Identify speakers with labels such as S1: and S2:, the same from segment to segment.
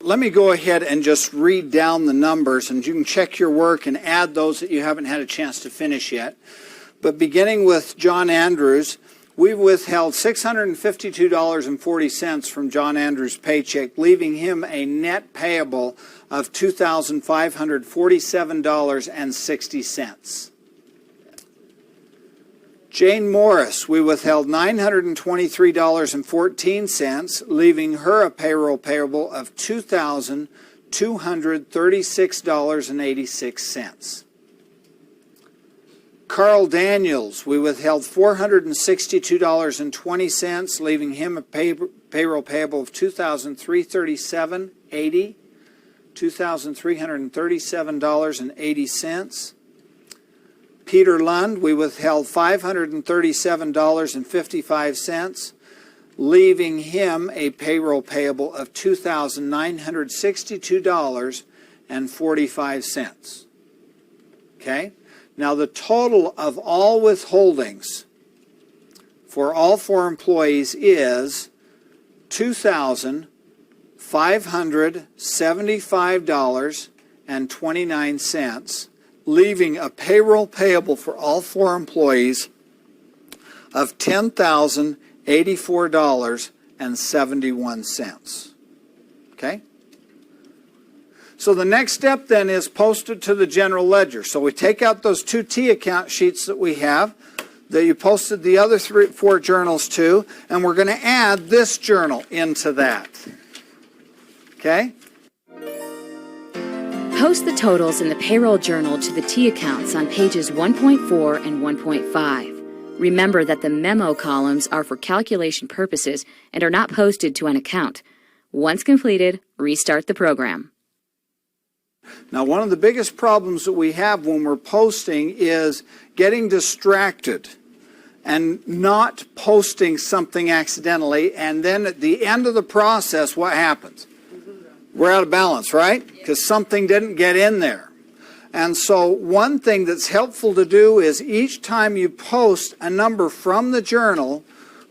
S1: Let me go ahead and just read down the numbers, and you can check your work and add those that you haven't had a chance to finish yet. But beginning with John Andrews, we've withheld $652.40 from John Andrews' paycheck, leaving him a net payable of $2,547.60. Jane Morris, we withheld $923.14, leaving her a payroll payable of $2,236.86. Carl Daniels, we withheld $462.20, leaving him a payroll payable of $2,337.80, $2,337.80. Peter Lund, we withheld $537.55, leaving him a payroll payable of $2,962.45. Okay? Now the total of all withholdings for all four employees is $2,575.29, leaving a payroll payable for all four employees of $10,084.71. Okay? So the next step then is posted to the general ledger. So we take out those two T account sheets that we have, that you posted the other four journals to, and we're going to add this journal into that. Okay?
S2: Post the totals in the payroll journal to the T accounts on pages 1.4 and 1.5. Remember that the memo columns are for calculation purposes and are not posted to an account. Once completed, restart the program.
S1: Now, one of the biggest problems that we have when we're posting is getting distracted and not posting something accidentally, and then at the end of the process, what happens? We're out of balance, right? Because something didn't get in there. And so one thing that's helpful to do is each time you post a number from the journal,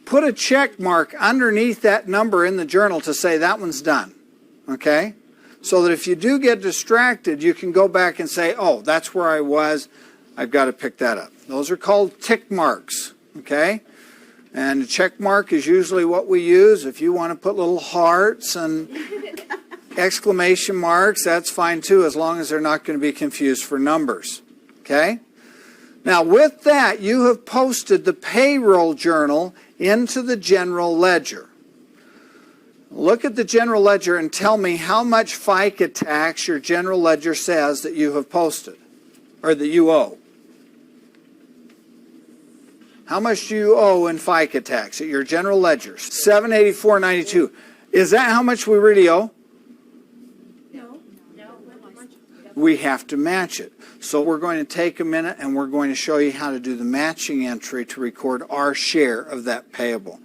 S1: put a check mark underneath that number in the journal to say that one's done. Okay? So that if you do get distracted, you can go back and say, oh, that's where I was. I've got to pick that up. Those are called tick marks. Okay? And a check mark is usually what we use. If you want to put little hearts and exclamation marks, that's fine too, as long as they're not going to be confused for numbers. Okay? Now with that, you have posted the payroll journal into the general ledger. Look at the general ledger and tell me how much FICA tax your general ledger says that you have posted, or that you owe. How much do you owe in FICA tax at your general ledger? $784.92. Is that how much we really owe? We have to match it. So we're going to take a minute and we're going to show you how to do the matching entry to record our share of that payable.